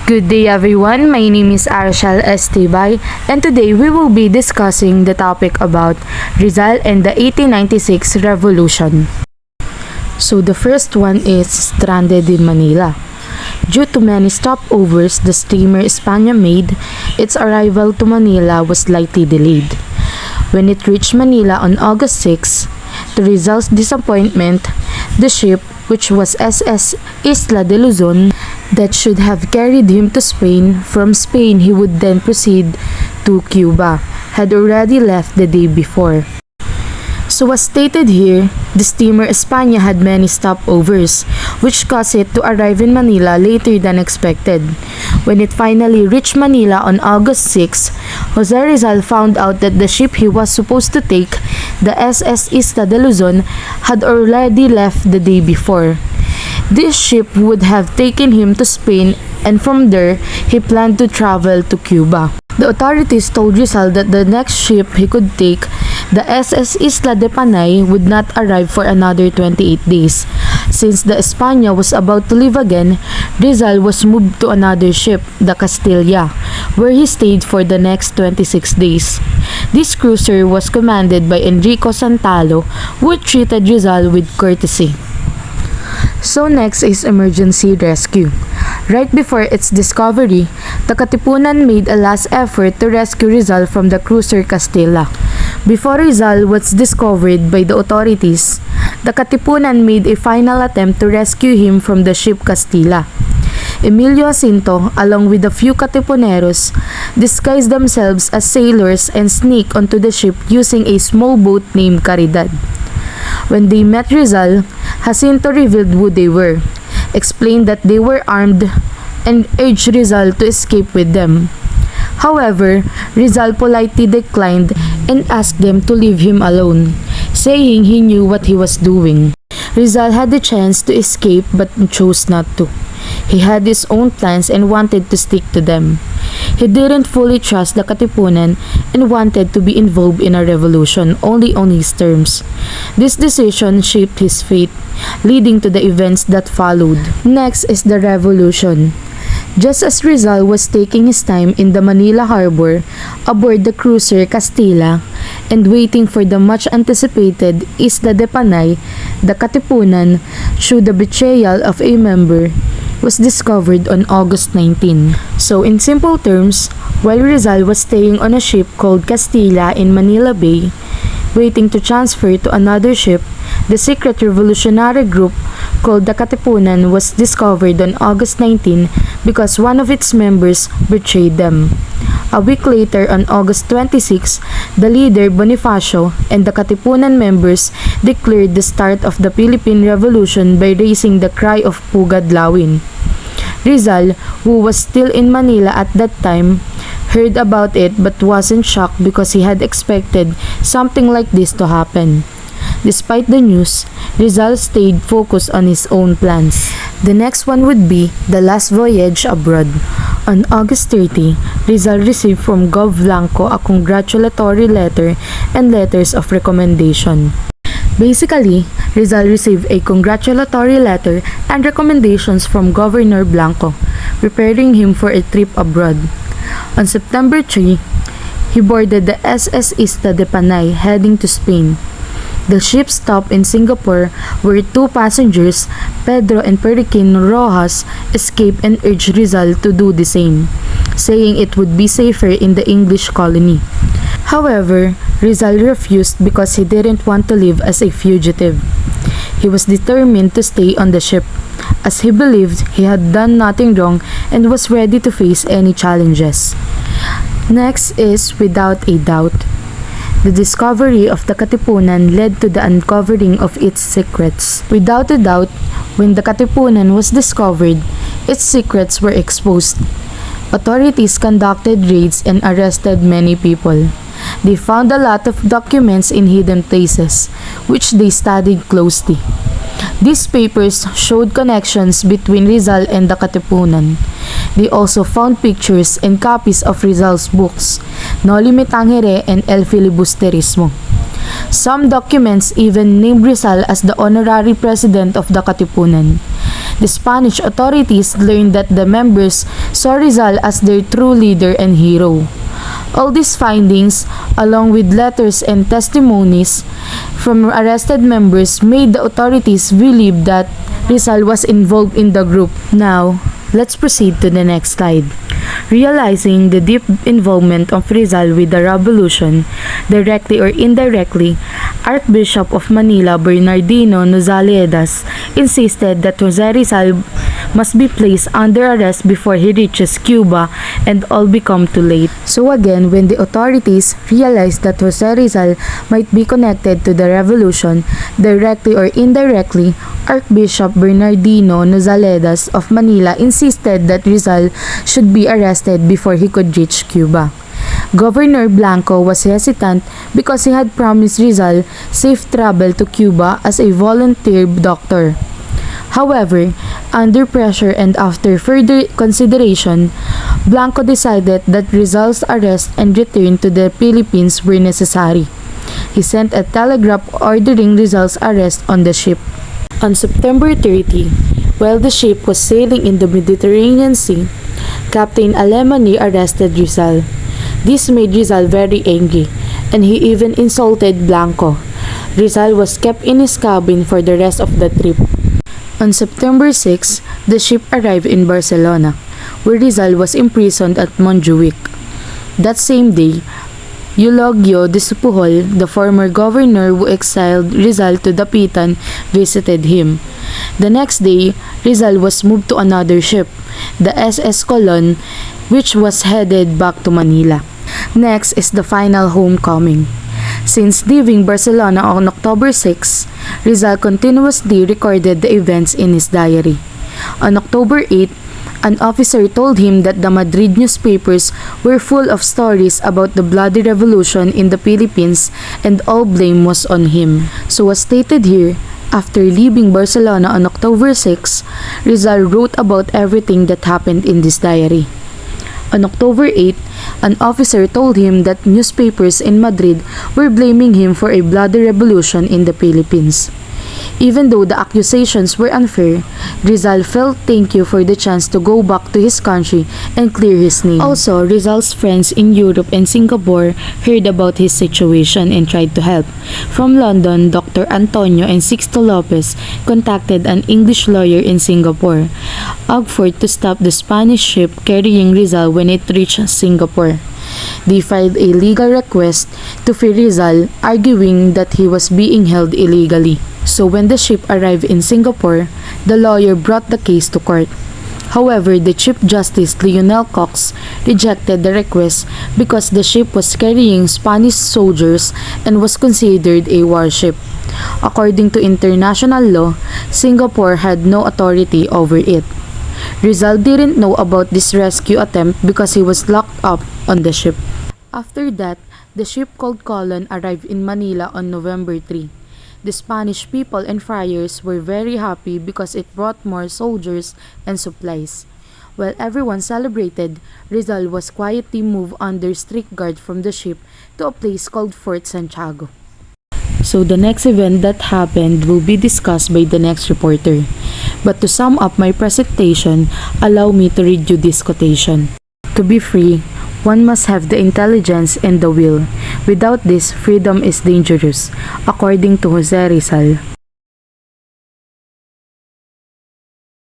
Good day everyone, my name is Arshal Estibay and today we will be discussing the topic about Rizal and the 1896 revolution. So the first one is stranded in Manila. Due to many stopovers the steamer España made, its arrival to Manila was slightly delayed. When it reached Manila on August 6, to Rizal's disappointment, the ship, which was SS Isla de Luzon, that should have carried him to Spain. From Spain, he would then proceed to Cuba, had already left the day before. So as stated here, the steamer España had many stopovers, which caused it to arrive in Manila later than expected. When it finally reached Manila on August 6, Jose Rizal found out that the ship he was supposed to take, the SS Isla de Luzon, had already left the day before. This ship would have taken him to Spain, and from there, he planned to travel to Cuba. The authorities told Rizal that the next ship he could take, the SS Isla de Panay, would not arrive for another 28 days. Since the España was about to leave again, Rizal was moved to another ship, the Castilla, where he stayed for the next 26 days. This cruiser was commanded by Enrico Santalo, who treated Rizal with courtesy. So next is emergency rescue. Right before its discovery, the Katipunan made a last effort to rescue Rizal from the cruiser Castilla. Before Rizal was discovered by the authorities, the Katipunan made a final attempt to rescue him from the ship Castilla. Emilio Jacinto, along with a few Katipuneros, disguised themselves as sailors and sneaked onto the ship using a small boat named Caridad. When they met Rizal, Jacinto revealed who they were, explained that they were armed, and urged Rizal to escape with them. However, Rizal politely declined and asked them to leave him alone, saying he knew what he was doing. Rizal had the chance to escape but chose not to. He had his own plans and wanted to stick to them. He didn't fully trust the Katipunan and wanted to be involved in a revolution only on his terms. This decision shaped his fate, leading to the events that followed. Next is the revolution. Just as Rizal was taking his time in the Manila harbor aboard the cruiser Castilla and waiting for the much anticipated Isla de Panay, the Katipunan, through the betrayal of a member, was discovered on August 19. So in simple terms, while Rizal was staying on a ship called Castilla in Manila Bay, waiting to transfer to another ship, the secret revolutionary group called the Katipunan was discovered on August 19 because one of its members betrayed them. A week later, on August 26, the leader Bonifacio and the Katipunan members declared the start of the Philippine Revolution by raising the cry of Pugad Lawin. Rizal, who was still in Manila at that time, heard about it but wasn't shocked because he had expected something like this to happen. Despite the news, Rizal stayed focused on his own plans. The next one would be the last voyage abroad. On August 30, Rizal received from Gov. Blanco a congratulatory letter and letters of recommendation. Basically, Rizal received a congratulatory letter and recommendations from Governor Blanco, preparing him for a trip abroad. On September 3, he boarded the SS Isla de Panay heading to Spain. The ship stopped in Singapore where two passengers, Pedro and Periquin Rojas, escaped and urged Rizal to do the same, saying it would be safer in the English colony. However, Rizal refused because he didn't want to live as a fugitive. He was determined to stay on the ship, as he believed he had done nothing wrong and was ready to face any challenges. Next is without a doubt. The discovery of the Katipunan led to the uncovering of its secrets. Without a doubt, when the Katipunan was discovered, its secrets were exposed. Authorities conducted raids and arrested many people. They found a lot of documents in hidden places, which they studied closely. These papers showed connections between Rizal and the Katipunan. They also found pictures and copies of Rizal's books, Noli Me Tangere and El Filibusterismo. Some documents even named Rizal as the honorary president of the Katipunan. The Spanish authorities learned that the members saw Rizal as their true leader and hero. All these findings, along with letters and testimonies from arrested members, made the authorities believe that Rizal was involved in the group. Now, let's proceed to the next slide. Realizing the deep involvement of Rizal with the revolution, directly or indirectly, Archbishop of Manila Bernardino Nozaledas insisted that Jose Rizal must be placed under arrest before he reaches Cuba, and all become too late. So again, when the authorities realized that Jose Rizal might be connected to the revolution, directly or indirectly, Archbishop Bernardino Nozaledas of Manila insisted that Rizal should be arrested before he could reach Cuba. Governor Blanco was hesitant because he had promised Rizal safe travel to Cuba as a volunteer doctor. However, under pressure and after further consideration, Blanco decided that Rizal's arrest and return to the Philippines were necessary. He sent a telegram ordering Rizal's arrest on the ship. On September 30, while the ship was sailing in the Mediterranean Sea, Captain Alemany arrested Rizal. This made Rizal very angry, and he even insulted Blanco. Rizal was kept in his cabin for the rest of the trip. On September 6, the ship arrived in Barcelona, where Rizal was imprisoned at Montjuic. That same day, Eulogio de Supuhol, the former governor who exiled Rizal to Dapitan, visited him. The next day, Rizal was moved to another ship, the SS Colon, which was headed back to Manila. Next is the final homecoming. Since leaving Barcelona on October 6, Rizal continuously recorded the events in his diary. On October 8, an officer told him that the Madrid newspapers were full of stories about the bloody revolution in the Philippines and all blame was on him. So as stated here, after leaving Barcelona on October 6, Rizal wrote about everything that happened in this diary. On October 8, an officer told him that newspapers in Madrid were blaming him for a bloody revolution in the Philippines. Even though the accusations were unfair, Rizal felt thank you for the chance to go back to his country and clear his name. Also, Rizal's friends in Europe and Singapore heard about his situation and tried to help. From London, Dr. Antonio and Sixto Lopez contacted an English lawyer in Singapore, Agford, to stop the Spanish ship carrying Rizal when it reached Singapore. They filed a legal request to free Rizal, arguing that he was being held illegally. So when the ship arrived in Singapore, the lawyer brought the case to court. However, the Chief Justice Leonel Cox rejected the request because the ship was carrying Spanish soldiers and was considered a warship. According to international law, Singapore had no authority over it. Rizal didn't know about this rescue attempt because he was locked up on the ship. After that, the ship called Colon arrived in Manila on November 3. The Spanish people and friars were very happy because it brought more soldiers and supplies. While everyone celebrated, Rizal was quietly moved under strict guard from the ship to a place called Fort Santiago. So the next event that happened will be discussed by the next reporter. But to sum up my presentation, allow me to read you this quotation. To be free, one must have the intelligence and the will. Without this, freedom is dangerous, according to Jose Rizal.